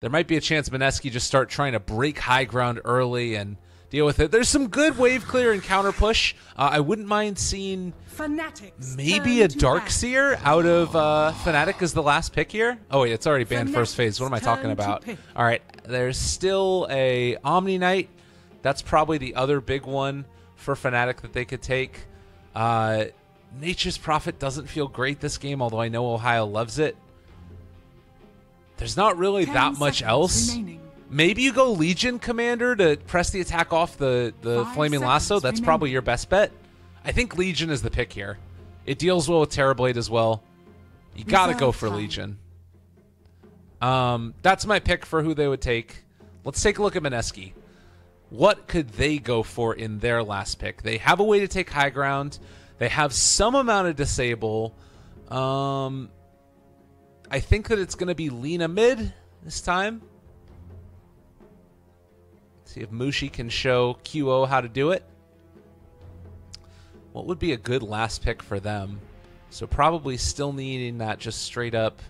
There might be a chance Mineski just start trying to break high ground early and deal with it. There's some good wave clear and counter push. I wouldn't mind seeing maybe a Darkseer out of FNATIC as the last pick here. Oh, wait, it's already banned first phase. What am I talking about? All right, there's still a Omni Knight. That's probably the other big one for FNATIC that they could take. Nature's Prophet doesn't feel great this game, although I know Ohio loves it. There's not really that much else. Remaining. Maybe you go Legion Commander to press the attack off the Flaming Lasso. That's probably your best bet. I think Legion is the pick here. It deals well with Terrorblade as well. You got to go for Legion. That's my pick for who they would take. Let's take a look at Mineski. What could they go for in their last pick? They have a way to take high ground. They have some amount of disable. I think that it's going to be Lina mid this time. See if Mushi can show QO how to do it. What would be a good last pick for them? So probably still needing that just straight up.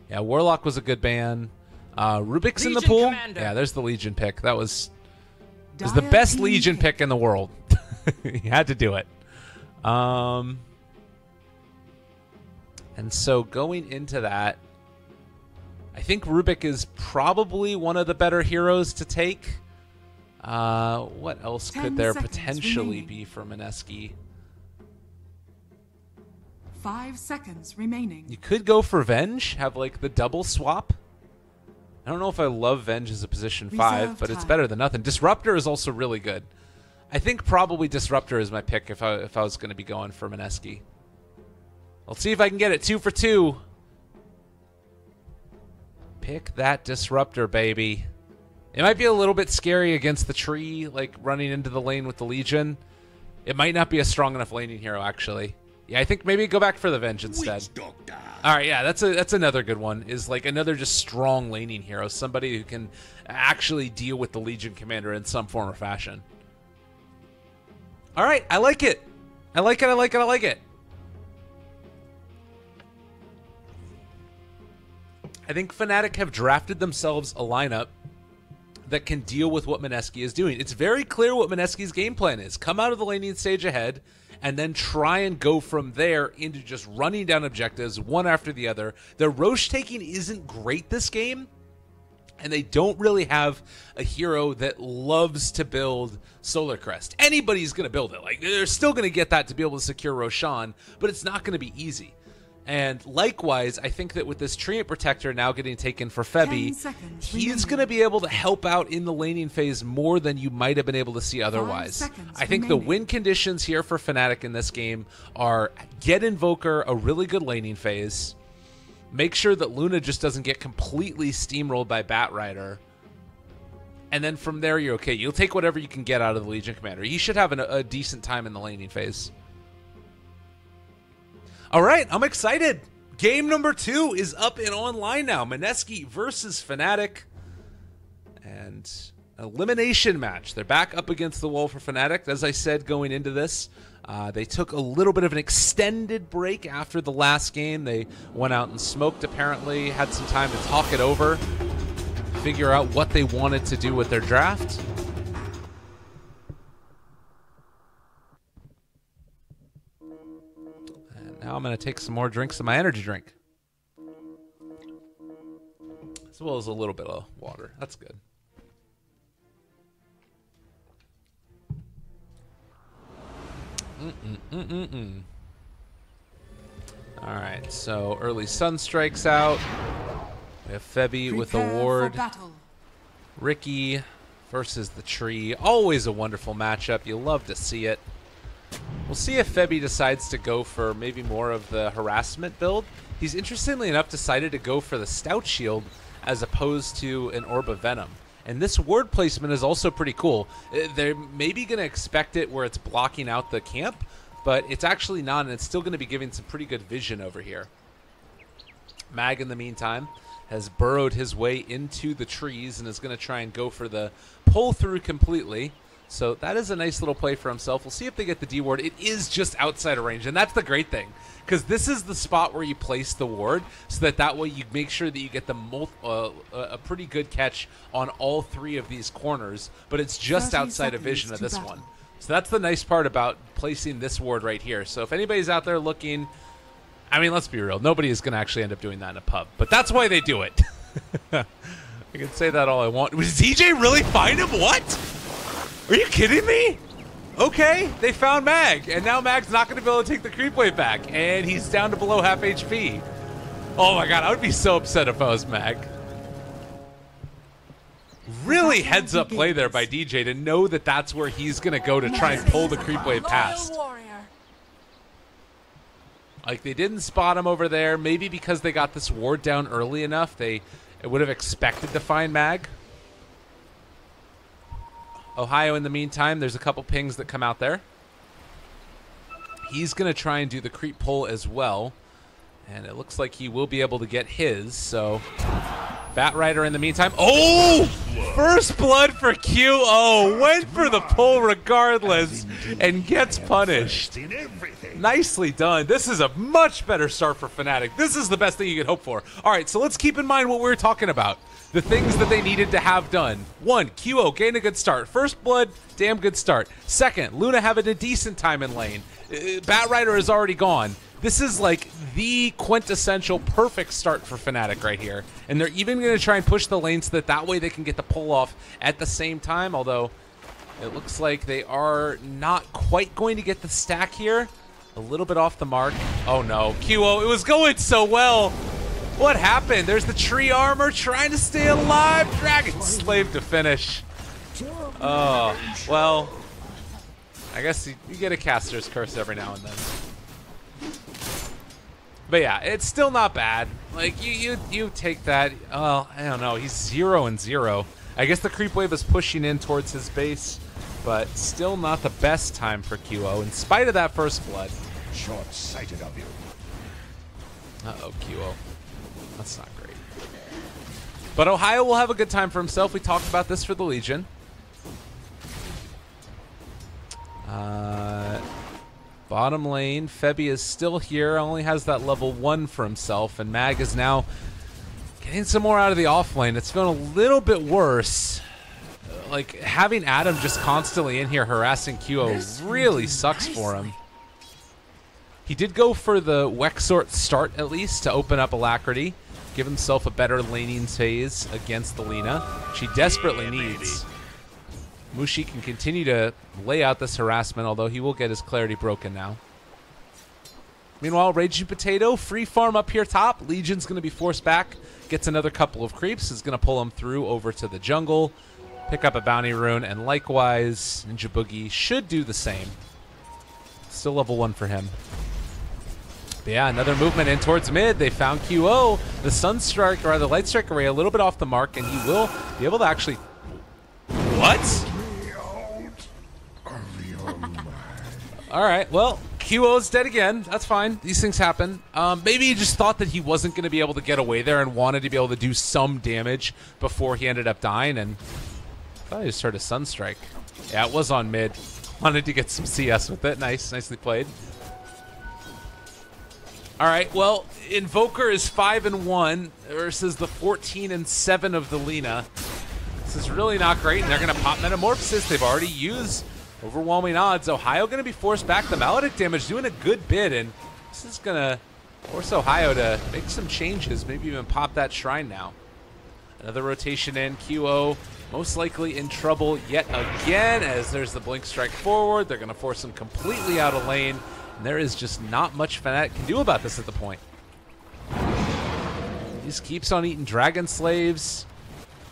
Yeah, Warlock was a good ban. Rubik's Legion in the pool. Commander. Yeah, there's the Legion pick. That was the best Legion pick in the world. You had to do it. And so going into that, I think Rubik is probably one of the better heroes to take. What else could there potentially be for Mineski? 5 seconds remaining. You could go for Venge, have like the double swap. I don't know if I love Venge as a position 5, but it's better than nothing. Disruptor is also really good. I think probably Disruptor is my pick if I was going to be going for Mineski. Let's see if I can get it 2 for 2. Pick that Disruptor, baby. It might be a little bit scary against the tree, like running into the lane with the Legion. It might not be a strong enough laning hero, actually. Yeah, I think maybe go back for the Venge instead. All right, yeah, that's another good one. Is like another just strong laning hero, somebody who can actually deal with the Legion Commander in some form or fashion. All right, I like it. I like it. I like it. I like it. I think FNATIC have drafted themselves a lineup that can deal with what Mineski is doing. It's very clear what Mineski's game plan is. Come out of the laning stage ahead, and then try and go from there into just running down objectives one after the other. Their Roche taking isn't great this game, and they don't really have a hero that loves to build Solar Crest. Anybody's going to build it. Like, they're still going to get that to be able to secure Roshan, but it's not going to be easy. And likewise, I think that with this Treant Protector now getting taken for Febby, he's going to be able to help out in the laning phase more than you might have been able to see otherwise. I think the win conditions here for FNATIC in this game are get Invoker a really good laning phase, make sure that Luna just doesn't get completely steamrolled by Batrider, and then from there you're okay. You'll take whatever you can get out of the Legion Commander. He should have a decent time in the laning phase. All right, I'm excited. Game number 2 is up and online now. Mineski versus FNATIC. And elimination match. They're back up against the wall for FNATIC. As I said going into this, they took a little bit of an extended break after the last game. They went out and smoked, apparently, had some time to talk it over, figure out what they wanted to do with their draft. Now I'm going to take some more drinks of my energy drink. As well as a little bit of water. That's good. All right, so early sun strikes out. We have Febby with a ward. Ricky versus the tree. Always a wonderful matchup. You love to see it. We'll see if Febby decides to go for maybe more of the harassment build. He's interestingly enough decided to go for the Stout Shield as opposed to an Orb of Venom. And this ward placement is also pretty cool. They're maybe going to expect it where it's blocking out the camp, but it's actually not, and it's still going to be giving some pretty good vision over here. Mag, in the meantime, has burrowed his way into the trees and is going to try and go for the pull through completely. So that is a nice little play for himself. We'll see if they get the D ward. It is just outside of range, and that's the great thing, because this is the spot where you place the ward, so that way you make sure that you get the a pretty good catch on all 3 of these corners, but it's just outside of vision of this one. So that's the nice part about placing this ward right here. So if anybody's out there looking, I mean, let's be real, nobody is going to actually end up doing that in a pub, but that's why they do it. I can say that all I want. Did DJ really find him? What? Are you kidding me? Okay, they found Mag, and now Mag's not going to be able to take the creep wave back, and he's down to below half HP. Oh my god, I would be so upset if I was Mag. Really heads up play there by DJ to know that that's where he's going to go to try and pull the creep wave past. Like, they didn't spot him over there, maybe because they got this ward down early enough, they would have expected to find Mag. Ohio, in the meantime, there's a couple pings that come out there. He's going to try and do the creep pull as well. And it looks like he will be able to get his, so... Bat Rider in the meantime. Oh! First blood for QO. Went for the pull regardless and gets punished. Nicely done. This is a much better start for FNATIC. This is the best thing you could hope for. All right, so let's keep in mind what we were talking about. The things that they needed to have done. 1, QO gain a good start. First blood, damn good start. Second, Luna having a decent time in lane. Bat Rider is already gone. This is like the quintessential perfect start for FNATIC right here. And they're even going to try and push the lane so that way they can get the pull off at the same time. Although it looks like they are not quite going to get the stack here. A little bit off the mark. Oh no, QO, it was going so well. What happened? There's the tree armor trying to stay alive. Dragon Slave to finish. Oh, well, I guess you get a caster's curse every now and then. But yeah, it's still not bad. Like, you take that. Oh, I don't know. He's 0-0. I guess the creep wave is pushing in towards his base, but still not the best time for QO, in spite of that first blood. Short-sighted of you. Uh-oh, QO. That's not great. But Ohio will have a good time for himself. We talked about this for the Legion. Bottom lane, Febby is still here, only has that level 1 for himself, and Mag is now getting some more out of the off lane. It's feeling a little bit worse. Like, having Adam just constantly in here harassing QO really sucks for him. He did go for the Wexort start, at least, to open up Alacrity, give himself a better laning phase against the Lina, which he desperately needs. Mushi can continue to lay out this harassment, although he will get his clarity broken now. Meanwhile, Raging Potato, free farm up here top. Legion's going to be forced back, gets another couple of creeps, is going to pull him through over to the jungle, pick up a bounty rune, and likewise, Ninja Boogie should do the same. Still level 1 for him. But yeah, another movement in towards mid. They found QO. The Sunstrike, or the Light Strike array, a little bit off the mark, and he will be able to actually... What? All right, well, QO's dead again. That's fine. These things happen. Maybe he just thought that he wasn't going to be able to get away there and wanted to be able to do some damage before he ended up dying, and I thought he just heard a Sunstrike. Yeah, it was on mid. Wanted to get some CS with it. Nice. Nicely played. All right, well, Invoker is 5-1 versus the 14-7 of the Lina. This is really not great, and they're going to pop Metamorphosis. They've already used overwhelming odds. Ohio going to be forced back. The Maledict damage doing a good bit, and this is going to force Ohio to make some changes, maybe even pop that Shrine now. Another rotation in. QO most likely in trouble yet again, as there's the Blink Strike forward. They're going to force him completely out of lane, and there is just not much FNATIC can do about this at the point. He just keeps on eating Dragon Slaves.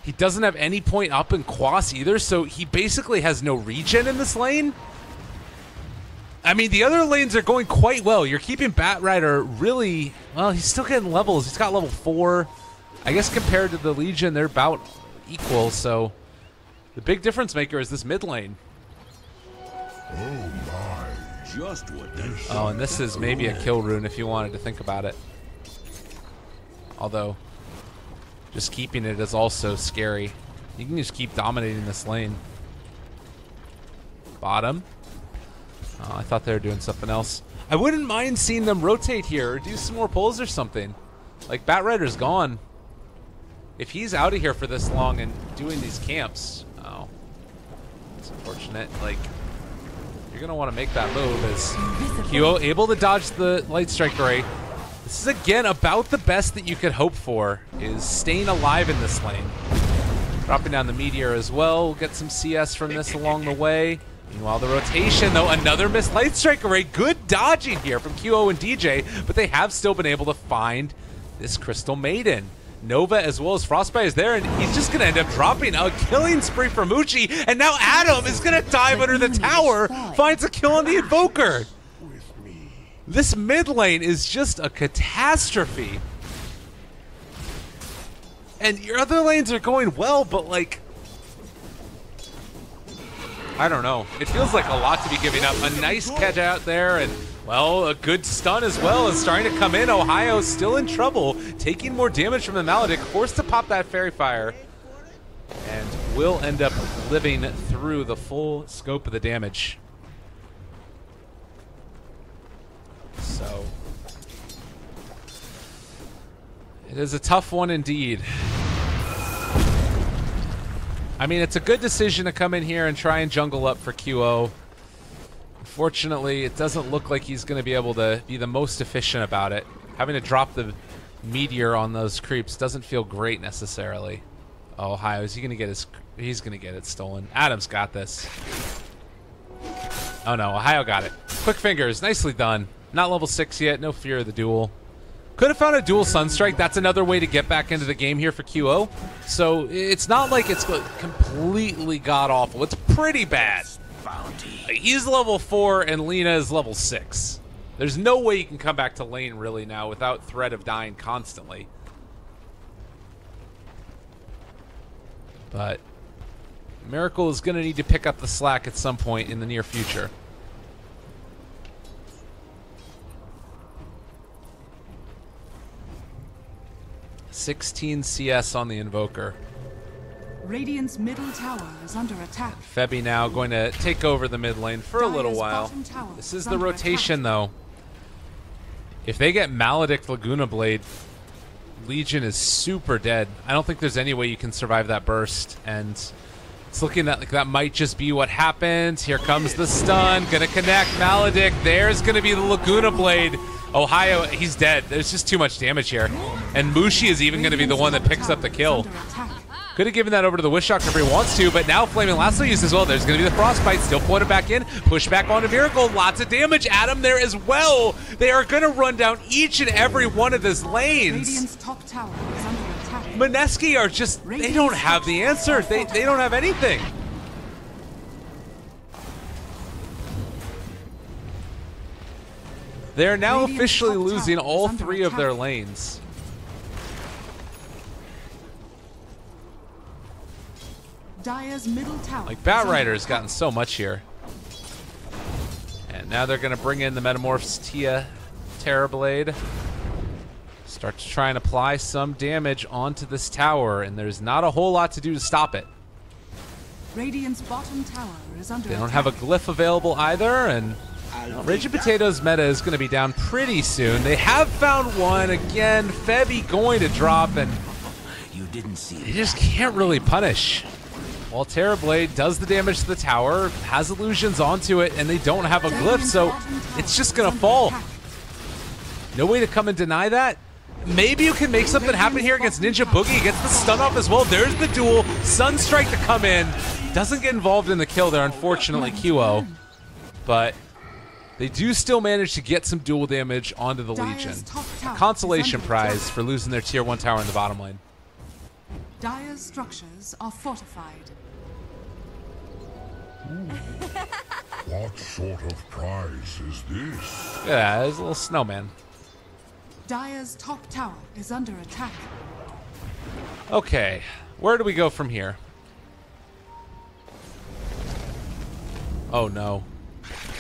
He doesn't have any point up in Quas either, so he basically has no regen in this lane. I mean, the other lanes are going quite well. You're keeping Bat Rider really... Well, he's still getting levels. He's got level 4. I guess compared to the Legion, they're about equal, so... The big difference maker is this mid lane. Oh my, just what they said. Oh, and this is maybe a kill rune if you wanted to think about it. Although... just keeping it is also scary. You can just keep dominating this lane. Bottom. Oh, I thought they were doing something else. I wouldn't mind seeing them rotate here or do some more pulls or something. Like, Batrider's gone. If he's out of here for this long and doing these camps, oh, it's unfortunate. Like, you're going to want to make that move as QO able to dodge the Light Strike Ray. This is, again, about the best that you could hope for, is staying alive in this lane. Dropping down the Meteor as well. We'll get some CS from this along the way. Meanwhile, the rotation, though, another missed Light Strike Array. Good dodging here from QO and DJ, but they have still been able to find this Crystal Maiden. Nova as well as Frostbite is there, and he's just going to end up dropping a killing spree for Muchi, and now Adam is going to dive under the tower, finds a kill on the Invoker. This mid lane is just a catastrophe. And your other lanes are going well, but like, I don't know. It feels like a lot to be giving up. A nice catch out there, and well, a good stun as well is starting to come in. Ohio still in trouble, taking more damage from the Maledict, forced to pop that Fairy Fire, and will end up living through the full scope of the damage. So, it is a tough one indeed. I mean, it's a good decision to come in here and try and jungle up for QO. Unfortunately, it doesn't look like he's going to be able to be the most efficient about it. Having to drop the Meteor on those creeps doesn't feel great necessarily. Oh, Ohio, is he going to get his... He's going to get it stolen. Adam's got this. Oh no, Ohio got it. Quick fingers, nicely done. Not level 6 yet, no fear of the duel. Could have found a dual Sunstrike. That's another way to get back into the game here for QO. So it's not like it's completely god-awful. It's pretty bad. He's level 4 and Lena is level 6. There's no way you can come back to lane really now without threat of dying constantly. But Miracle is going to need to pick up the slack at some point in the near future. $16 CS on the Invoker. Radiant's middle tower is under attack. Febby now going to take over the mid lane for a little while. This is the rotation, though. If they get Maledict Laguna Blade, Legion is super dead. I don't think there's any way you can survive that burst, and it's looking like that might just be what happens. Here comes the stun, gonna connect Maledict. There's gonna be the Laguna Blade. Ohio, he's dead. There's just too much damage here. And Mushi is even gonna be the one that picks up the kill. Could have given that over to the Wish Doctor if he wants to, but now Flaming Lasso used as well. There's going to be the Frostbite, still floated back in. Push back onto Miracle, lots of damage. Adam there as well. They are going to run down each and every one of his lanes. Radiant's top tower is under attack. Mineski are just, they don't have the answer. They don't have anything. They're now officially losing all 3 of their lanes. Dire's middle tower. Like, Batrider's gotten so much here. And now they're going to bring in the Metamorph's Tia Terrorblade. Start to try and apply some damage onto this tower, and there's not a whole lot to do to stop it. Radiant's bottom tower is under They don't attack. have a glyph available either, and Rigid Potatoes meta is going to be down pretty soon. They have found one. Again, Febby going to drop, and they just can't really punish. While Terrorblade does the damage to the tower, has illusions onto it, and they don't have a glyph, so it's just going to fall. No way to come and deny that. Maybe you can make something happen here against Ninja Boogie. Gets the stun off as well. There's the duel. Sunstrike to come in. Doesn't get involved in the kill there, unfortunately, QO. But they do still manage to get some duel damage onto the Legion. A consolation prize for losing their tier 1 tower in the bottom lane. Dire's structures are fortified. What sort of prize is this? Yeah, there's a little snowman. Dire's top tower is under attack. Okay, where do we go from here? Oh no.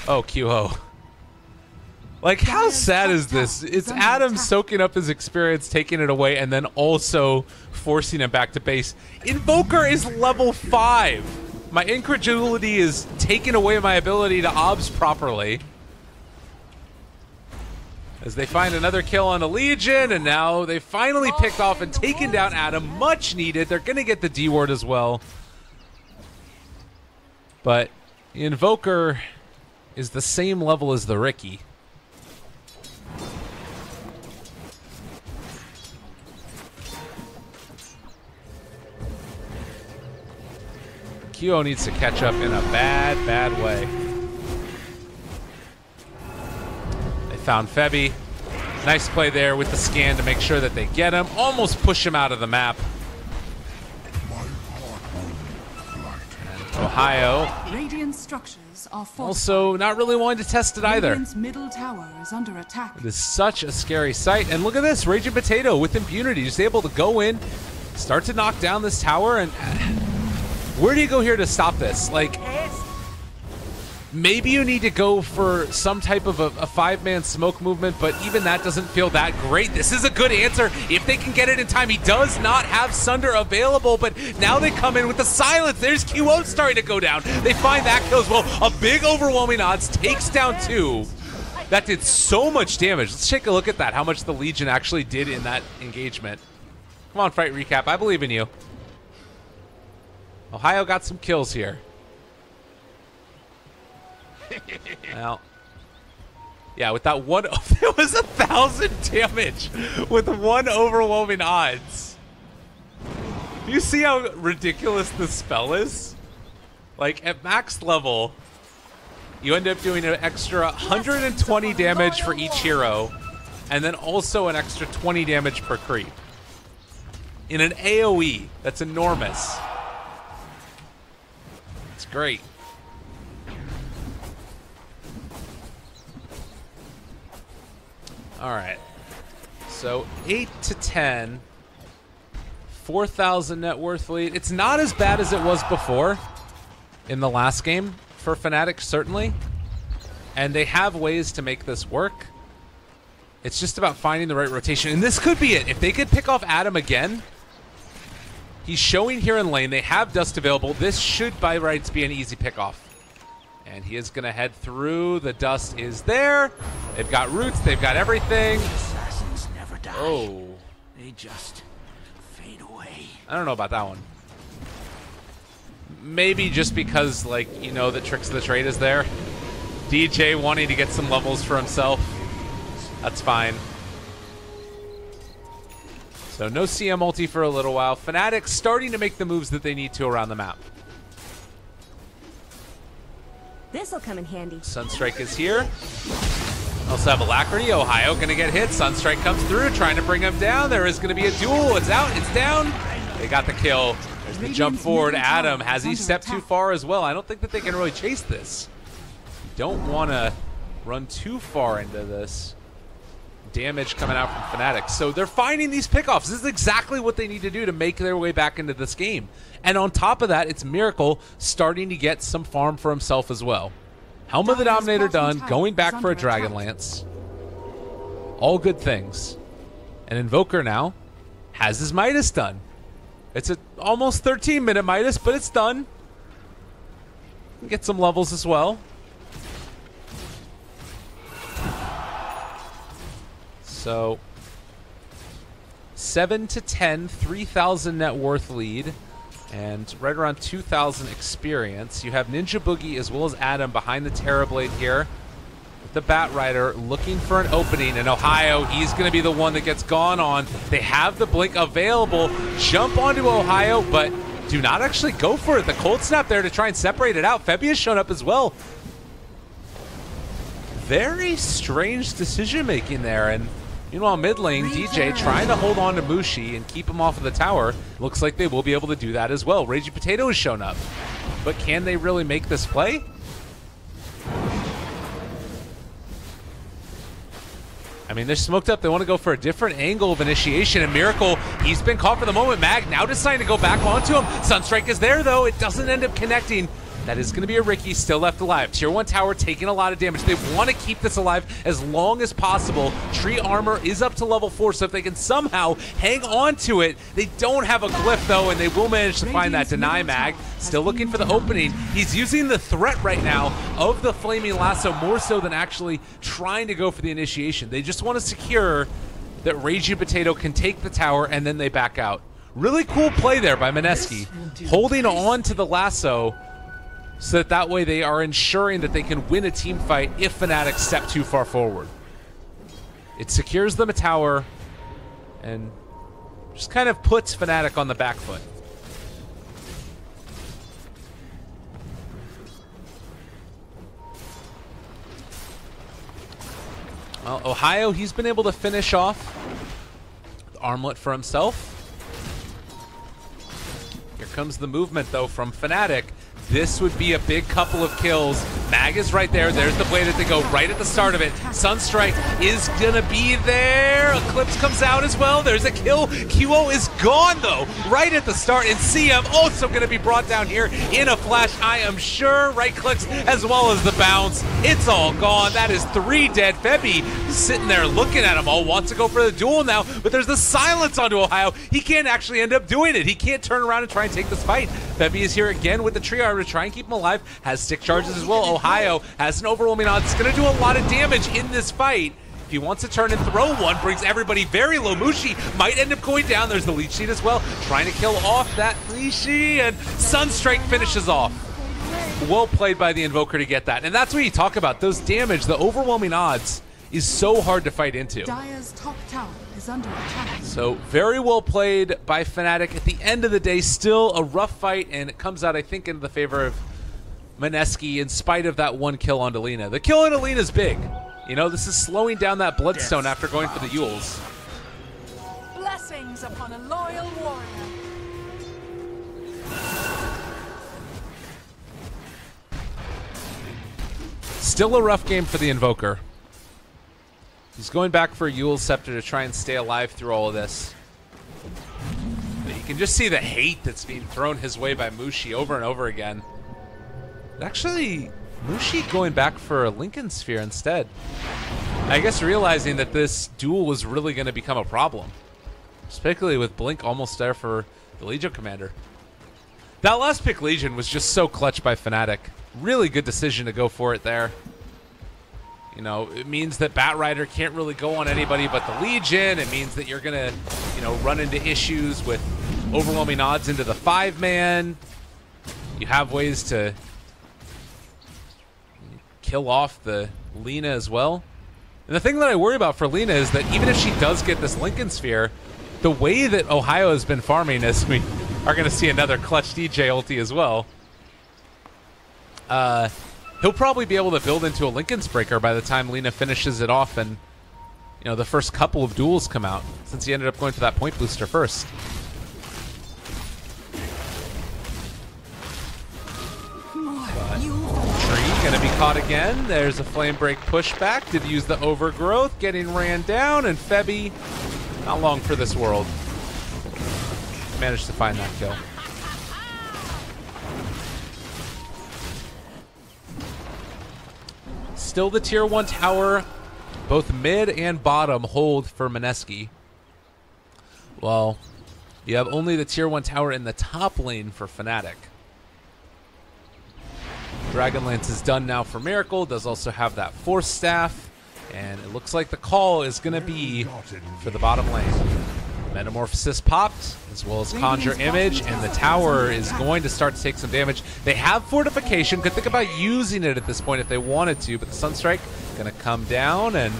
Oh, QO. Like, how sad is this? It's Adam soaking up his experience, taking it away, and then also forcing him back to base. Invoker is level 5. My incredulity is taking away my ability to obs properly. As they find another kill on a Legion, and now they finally picked off and taken down Adam. Much needed. They're going to get the D ward as well. But the Invoker is the same level as the Riki. Kyo needs to catch up in a bad, bad way. They found Febby. Nice play there with the scan to make sure that they get him. Almost push him out of the map. And Ohio Radiant structures are also not really wanting to test it either. Radiant's middle tower is under attack. It is such a scary sight. And look at this, Raging Potato with impunity. Just able to go in, start to knock down this tower, and where do you go here to stop this? Like, maybe you need to go for some type of a 5-man smoke movement, but even that doesn't feel that great. This is a good answer if they can get it in time. He does not have Sunder available, but now they come in with the silence. There's QO starting to go down. They find that kill as well. A big overwhelming odds, takes down 2. That did so much damage. Let's take a look at that, how much the Legion actually did in that engagement. Come on, Fight Recap, I believe in you. Ohio got some kills here. Well, yeah, with that one, there was 1,000 damage with 1 overwhelming odds. Do you see how ridiculous this spell is? Like, at max level, you end up doing an extra 120 damage for each hero, and then also an extra 20 damage per creep. In an AoE, that's enormous. It's great. All right. So 8 to 10. 4,000 net worth lead. It's not as bad as it was before in the last game for FNATIC, certainly. And they have ways to make this work. It's just about finding the right rotation. And this could be it. If they could pick off Adam again, he's showing here in lane. They have Dust available. This should, by rights, be an easy pickoff. And he is going to head through. The Dust is there. They've got roots. They've got everything. Assassins never die. Oh. They just fade away. I don't know about that one. Maybe just because, like, you know, the Tricks of the Trade is there. DJ wanting to get some levels for himself. That's fine. So no CM ulti for a little while. FNATIC starting to make the moves that they need to around the map. This'll come in handy. Sunstrike is here. Also have Alacrity. Ohio gonna get hit. Sunstrike comes through, trying to bring him down. There is gonna be a duel. It's out. It's down. They got the kill. There's the jump forward. Adam, has he stepped too far as well? I don't think that they can really chase this. You don't want to run too far into this. Damage coming out from FNATIC. So they're finding these pickoffs. This is exactly what they need to do to make their way back into this game. And on top of that, it's Miracle starting to get some farm for himself as well. Helm of the Dominator done, going back for a Dragonlance. All good things. And Invoker now has his Midas done. It's a almost 13-minute Midas, but it's done. Get some levels as well. So 7 to 10, 3,000 net worth lead, and right around 2,000 experience. You have Ninja Boogie as well as Adam behind the Terrorblade here. With the Bat Rider looking for an opening, and Ohio, he's going to be the one that gets gone on. They have the Blink available. Jump onto Ohio, but do not actually go for it. The Cold Snap there to try and separate it out. Febby has shown up as well. Very strange decision making there, and meanwhile, mid lane, DJ trying to hold on to Mushi and keep him off of the tower. Looks like they will be able to do that as well. Raging Potato has shown up. But can they really make this play? I mean, they're smoked up. They want to go for a different angle of initiation. And Miracle, he's been caught for the moment. Mag now deciding to go back onto him. Sunstrike is there, though. It doesn't end up connecting. That is going to be a Ricky still left alive. Tier 1 tower taking a lot of damage. They want to keep this alive as long as possible. Tree armor is up to level 4, so if they can somehow hang on to it, they don't have a glyph though, and they will manage to find that deny mag. Still looking for the opening. He's using the threat right now of the flaming lasso more so than actually trying to go for the initiation. They just want to secure that Raging Potato can take the tower and then they back out. Really cool play there by Mineski, holding on to the lasso so that way they are ensuring that they can win a team fight if FNATIC step too far forward. It secures them a tower and just kind of puts FNATIC on the back foot. Well, Ohio, he's been able to finish off the armlet for himself. Here comes the movement, though, from FNATIC. This would be a big couple of kills. Mag is right there. There's the blade that they go right at the start of it. Sunstrike is gonna be there. Eclipse comes out as well. There's a kill. QO is gone, though, right at the start. And CM also gonna be brought down here in a flash, I am sure. Right clicks as well as the bounce. It's all gone. That is 3 dead. Febby sitting there looking at him. All wants to go for the duel now, but there's the silence onto Ohio. He can't actually end up doing it. He can't turn around and try and take this fight. Febby is here again with the Triarch to try and keep him alive. Has stick charges as well. Ohio has an overwhelming odds. It's going to do a lot of damage in this fight. If he wants to turn and throw one, brings everybody very low. Mushi might end up going down. There's the leech seed as well. Trying to kill off that Lishi, and Sunstrike finishes off. Well played by the Invoker to get that. And that's what you talk about. Those damage, the overwhelming odds is so hard to fight into. Dire's top tower is under attack. So very well played by FNATIC. At the end of the day, still a rough fight, and it comes out, I think, in the favor of Mineski in spite of that one kill on Delina. The kill on Delina is big. You know, this is slowing down that Bloodstone after going for the Yules. Blessings upon a loyal warrior. Still a rough game for the Invoker. He's going back for a Yule's Scepter to try and stay alive through all of this. But you can just see the hate that's being thrown his way by Mushi over and over again. Actually, Mushi going back for a Lincoln Sphere instead. I guess realizing that this duel was really going to become a problem. Particularly with Blink almost there for the Legion Commander. That last pick Legion was just so clutch by FNATIC. Really good decision to go for it there. You know, it means that Batrider can't really go on anybody but the Legion. It means that you're going to, you know, run into issues with overwhelming odds into the 5-man. You have ways to kill off the Lina as well. And the thing that I worry about for Lina is that even if she does get this Lincoln Sphere, the way that Ohio has been farming, as we are going to see another clutch DJ ulti as well, he'll probably be able to build into a Lincoln's Breaker by the time Lina finishes it off and, you know, the first couple of duels come out, since he ended up going for that point booster first. Tree gonna be caught again. There's a Flame Break pushback. Did use the Overgrowth, getting ran down, and Febby, not long for this world, managed to find that kill. Still the tier 1 tower, both mid and bottom hold for Mineski. Well, you have only the tier 1 tower in the top lane for FNATIC. Dragonlance is done now for Miracle, does also have that Force Staff, and it looks like the call is going to be for the bottom lane. Metamorphosis popped, as well as Conjure Image, and the tower is going to start to take some damage. They have Fortification, could think about using it at this point if they wanted to, but the Sunstrike going to come down, and,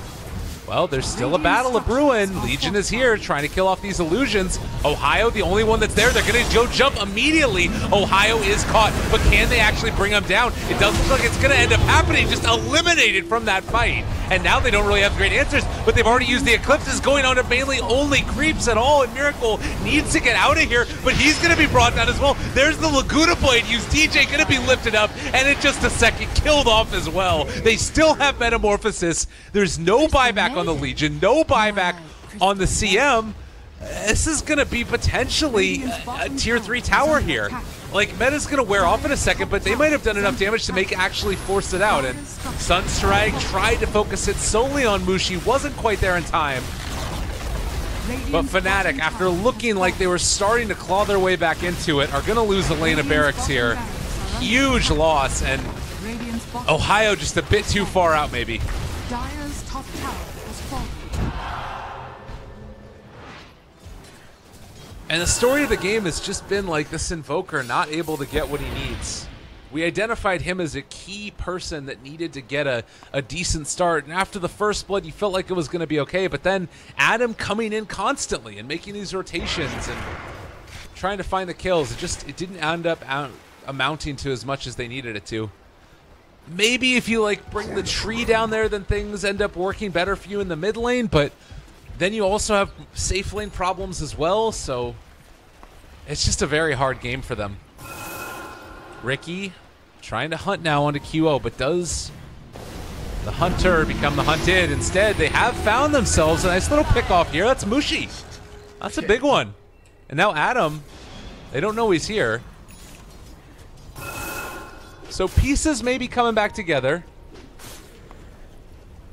well, there's still a battle of brewing. Legion is here, trying to kill off these illusions. Ohio, the only one that's there. They're going to go jump immediately. Ohio is caught, but can they actually bring him down? It doesn't look like it's going to end up happening, just eliminated from that fight. And now they don't really have great answers, but they've already used the Eclipses, going on to mainly only creeps at all, and Miracle needs to get out of here, but he's going to be brought down as well. There's the Laguna Blade used. DJ going to be lifted up, and in just a second, killed off as well. They still have Metamorphosis. There's no buyback on the Legion, no buyback on the CM. this is going to be potentially a tier 3 tower here. Like, meta's going to wear off in a second, but they might have done enough damage to make it actually force it out. And Sunstrike tried to focus it solely on Mushi, wasn't quite there in time. But FNATIC, after looking like they were starting to claw their way back into it, are going to lose the lane of barracks here. Huge loss, and Ohio just a bit too far out, maybe. Dire's top tower has fallen. And the story of the game has just been like this Invoker not able to get what he needs. We identified him as a key person that needed to get a decent start. And after the first blood, you felt like it was going to be okay. But then Adam coming in constantly and making these rotations and trying to find the kills, it didn't end up amounting to as much as they needed it to. Maybe if you like bring the tree down there, then things end up working better for you in the mid lane. But then you also have safe lane problems as well. So it's just a very hard game for them. Ricky trying to hunt now onto QO, but does the hunter become the hunted? Instead, they have found themselves a nice little pick off here. That's Mushi. That's a big one. And now Adam, they don't know he's here. So pieces may be coming back together.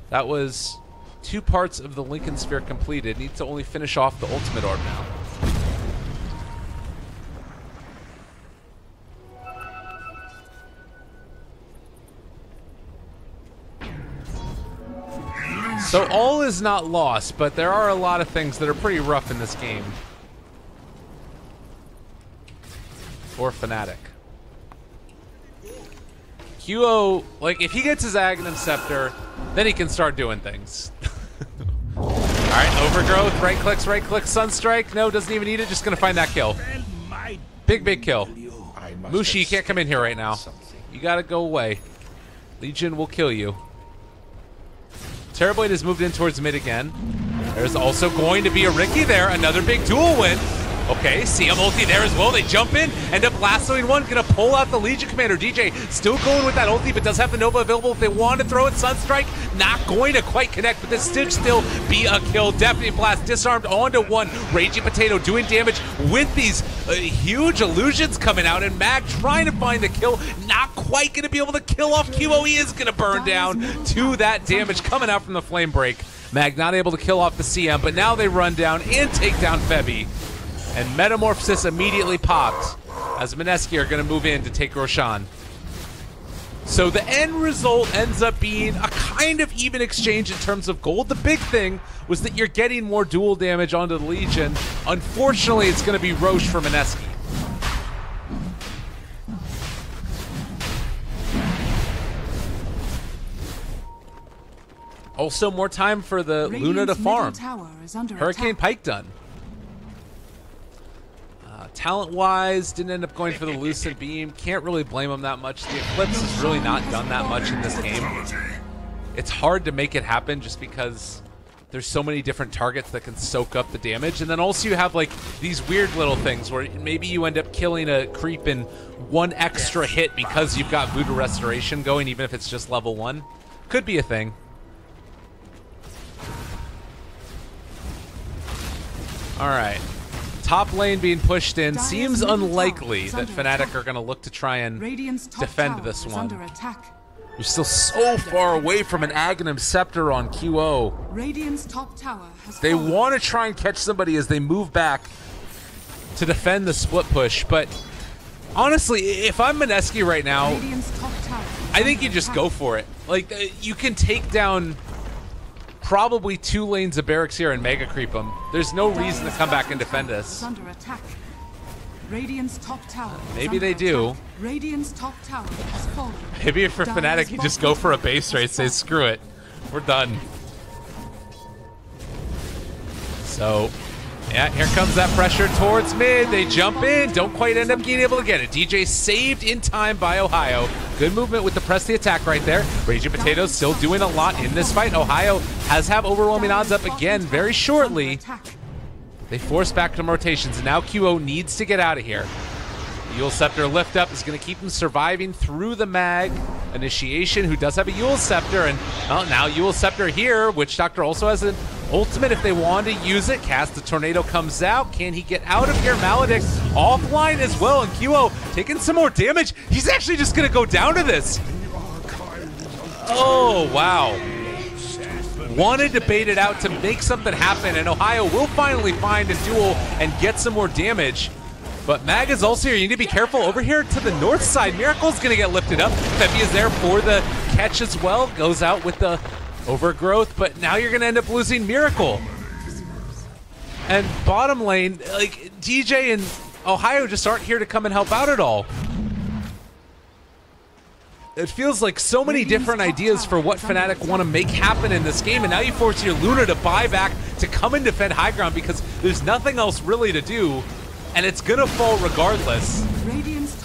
That was 2 parts of the Lincoln Sphere completed. Needs to only finish off the ultimate orb now. So all is not lost, but there are a lot of things that are pretty rough in this game for FNATIC. QO, like, if he gets his Aghanim Scepter, then he can start doing things. Alright, Overgrowth, right clicks, Sunstrike. No, doesn't even need it, just gonna find that kill. Big kill. Mushi, you can't come in here right now. You gotta go away. Legion will kill you. Terrorblade has moved in towards mid again. There's also going to be a Ricky there. Another big duel win. Okay, CM ulti there as well. They jump in, end up lassoing one. Gonna pull out the Legion Commander. DJ still going with that ulti, but does have the Nova available if they want to throw it. Sunstrike not going to quite connect, but this should still be a kill. Deafening Blast disarmed onto one. Raging Potato doing damage with these huge illusions coming out, and Mag trying to find the kill. Not quite gonna be able to kill off QO. He is gonna burn down to that damage coming out from the Flame Break. Mag not able to kill off the CM, but now they run down and take down Febby. And Metamorphosis immediately popped as Mineski are going to move in to take Roshan. So the end result ends up being a kind of even exchange in terms of gold. The big thing was that you're getting more dual damage onto the Legion. Unfortunately, it's going to be Roche for Mineski. Also, more time for the Luna to farm. Hurricane Pike done. Talent-wise, didn't end up going for the Lucid Beam. Can't really blame him that much. The Eclipse has really not done that much in this game. It's hard to make it happen just because there's so many different targets that can soak up the damage. And then also you have like these weird little things where maybe you end up killing a creep in 1 extra hit because you've got Voodoo Restoration going, even if it's just level 1. Could be a thing. All right. Top lane being pushed in. Seems unlikely that FNATIC are going to look to try and defend this one. You're still so far away from an Aghanim Scepter on QO. They want to try and catch somebody as they move back to defend the split push, but honestly, if I'm Mineski right now, I think you just go for it. Like, you can take down probably 2 lanes of barracks here and mega creep them. There's no reason to come back and defend us. Maybe they do. Maybe if for FNATIC you just go for a base race, say screw it, we're done. So yeah, here comes that pressure towards mid. They jump in, don't quite end up being able to get it. DJ saved in time by Ohio. Good movement with the press the attack right there. Raging Potatoes still doing a lot in this fight. Ohio has overwhelming odds up again very shortly. They force back some rotations, and now QO needs to get out of here. The Yule Scepter lift up is going to keep him surviving through the mag. Initiation, who does have a Yule Scepter, and well, now Yule Scepter here. Witch Doctor also has an Ultimate if they wanted to use it. Cast the Tornado comes out. Can he get out of here? Maledict offline as well, and QO taking some more damage. He's actually just going to go down to this. Oh, wow. Wanted to bait it out to make something happen, and Ohio will finally find a duel and get some more damage. But Mag is also here. You need to be careful. Over here to the north side, Miracle's going to get lifted up. Febby is there for the catch as well. Goes out with the overgrowth, but now you're going to end up losing Miracle. And bottom lane, like, DJ and Ohio just aren't here to come and help out at all. It feels like so many different ideas for what FNATIC want to make happen in this game, and now you force your Luna to buy back to come and defend high ground because there's nothing else really to do. And it's gonna fall regardless.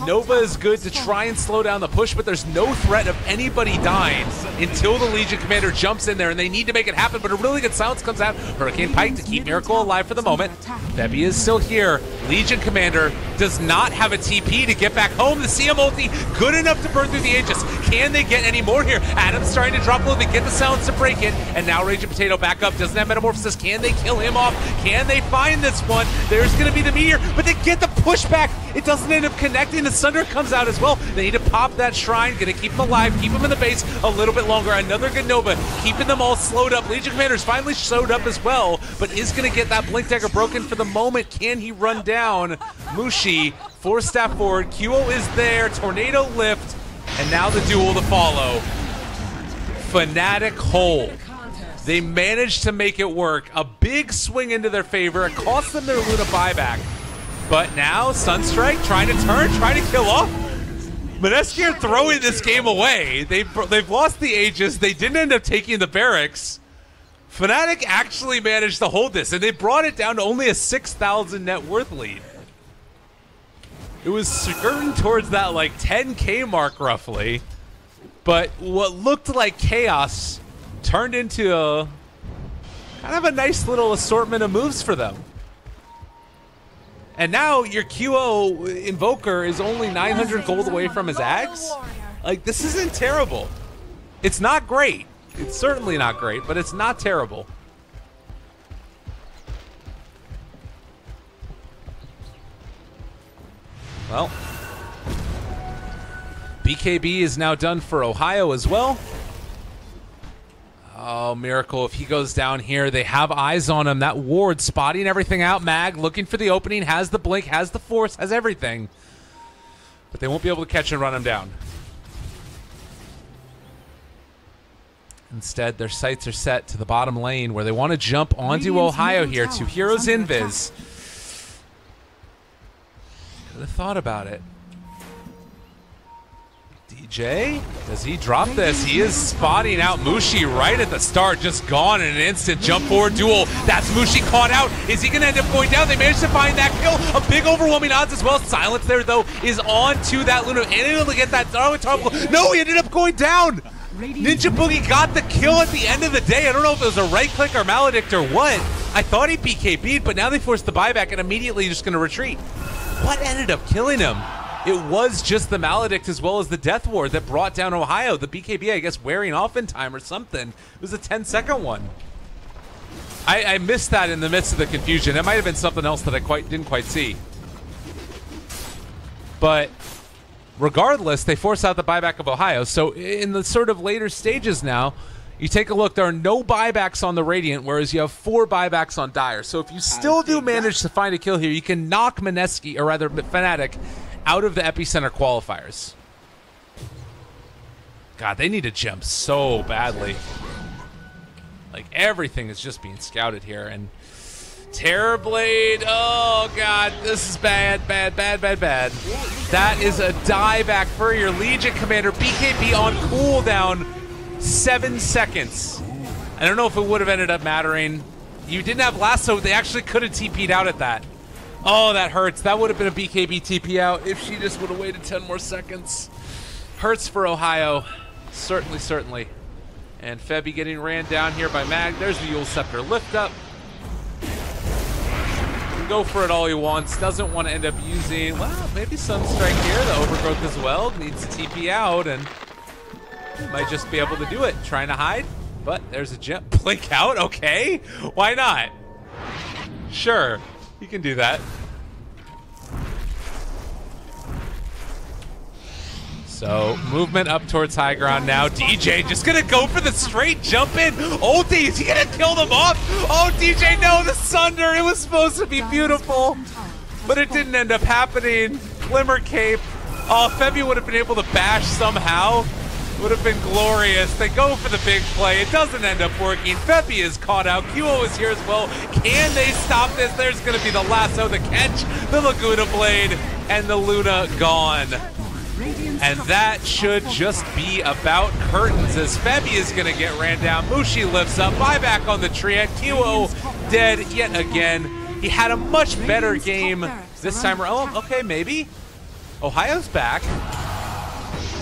Nova is good to try and slow down the push, but there's no threat of anybody dying until the Legion Commander jumps in there, and they need to make it happen, but a really good silence comes out. Hurricane Pike to keep Miracle alive for the moment. Febby is still here. Legion Commander does not have a TP to get back home. The CM ulti good enough to burn through the Aegis. Can they get any more here? Adam's trying to drop low. They get the silence to break it, and now Raging Potato back up. Doesn't have Metamorphosis. Can they kill him off? Can they find this one? There's gonna be the Meteor, but they get the pushback. It doesn't end up connecting. The Sunder comes out as well. They need to pop that Shrine. Gonna keep them alive, keep them in the base a little bit longer. Another good Nova, keeping them all slowed up. Legion Commander's finally slowed up as well, but is gonna get that Blink Dagger broken for the moment. Can he run down Mushi? Force staff forward. QO is there. Tornado lift, and now the duel to follow. FNATIC hold. They managed to make it work. A big swing into their favor. It cost them their Luna buyback. But now Sunstrike trying to turn, trying to kill off. Mineski are throwing this game away. They've lost the Aegis. They didn't end up taking the barracks. FNATIC actually managed to hold this, and they brought it down to only a 6,000 net worth lead. It was skirting towards that like 10K mark roughly, but what looked like chaos turned into a kind of a nice little assortment of moves for them. And now your QO Invoker is only 900 gold away from his Axe. Like, this isn't terrible. It's not great. It's certainly not great, but it's not terrible. Well, BKB is now done for Ohio as well. Oh, Miracle, if he goes down here, they have eyes on him. That ward spotting everything out. Mag looking for the opening, has the blink, has the force, has everything. But they won't be able to catch and run him down. Instead, their sights are set to the bottom lane where they want to jump onto Ohio here. 2 heroes invis. Could have thought about it. DJ, does he drop this? He is spotting out Mushi right at the start, just gone in an instant. Jump forward duel. That's Mushi caught out. Is he going to end up going down? They managed to find that kill. A big overwhelming odds as well. Silence there, though, is on to that Luna. And able to get that top. No, he ended up going down. Ninja Boogie got the kill at the end of the day. I don't know if it was a right click or Maledict or what. I thought he BKB'd, but now they forced the buyback and immediately just going to retreat. What ended up killing him? It was just the Maledict as well as the Death Ward that brought down Ohio. The BKB, I guess, wearing off in time or something. It was a 10-second one. I missed that in the midst of the confusion. It might have been something else that I didn't quite see. But regardless, they force out the buyback of Ohio. So in the sort of later stages now, you take a look, there are no buybacks on the Radiant, whereas you have 4 buybacks on Dire. So if you still do manage to find a kill here, you can knock Mineski, or rather FNATIC, out of the Epicenter qualifiers. God, they need to jump so badly. Like, everything is just being scouted here. And Terrorblade, oh God, this is bad, bad, bad, bad, bad. That is a dieback for your Legion Commander. BKB on cooldown, 7 seconds. I don't know if it would have ended up mattering. You didn't have lasso, they actually could have TP'd out at that. Oh, that hurts. That would have been a BKB TP out if she just would have waited 10 more seconds. Hurts for Ohio. Certainly, certainly. And Febby getting ran down here by Mag. There's the Yule Scepter lift up. Go for it all he wants. Doesn't want to end up using, well, maybe Sunstrike here. The Overgrowth as well. Needs to TP out and might just be able to do it. Trying to hide, but there's a jump. Blink out, okay. Why not? Sure, you can do that. So, movement up towards high ground now. DJ just gonna go for the straight jump in. Ulti, is he gonna kill them off? Oh, DJ, no, the Sunder. It was supposed to be beautiful, but it didn't end up happening. Glimmer Cape. Oh, Febby would have been able to bash somehow. Would have been glorious. They go for the big play. It doesn't end up working. Febby is caught out. QO is here as well. Can they stop this? There's gonna be the lasso, the catch, the Laguna Blade, and the Luna gone. And that should just be about curtains as Febby is going to get ran down. Mushi lifts up, buyback on the tree, and QO dead yet again. He had a much better game this time around. Oh, okay, maybe. Ohio's back.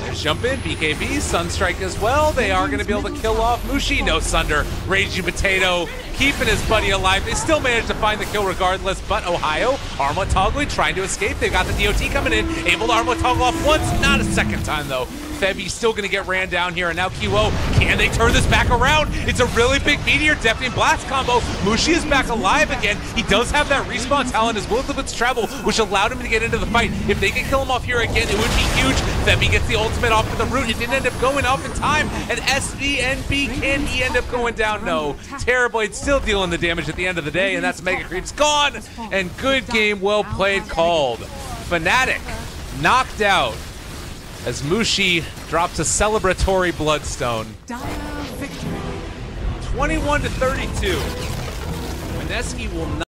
There's jump in, BKB, Sunstrike as well. They are going to be able to kill off Mushi. No Sunder, Raging Potato, keeping his buddy alive. They still managed to find the kill regardless, but Ohio, Armlet toggling, trying to escape. They've got the DOT coming in, able to Armlet toggle off once, not a second time though. Febby's still going to get ran down here, and now QO, can they turn this back around? It's a really big Meteor, Deafening Blast combo. Mushi is back alive again. He does have that respawn talent as well as its travel, which allowed him to get into the fight. If they can kill him off here again, it would be huge. Febby gets the ultimate off to the root. It didn't end up going off in time, and SVNB, can he end up going down? No. Terrorblade still dealing the damage at the end of the day, and that's Mega Creep's gone, and good game, well played, called. FNATIC knocked out as Mushi drops a celebratory Bloodstone. 21-32. Mineski will not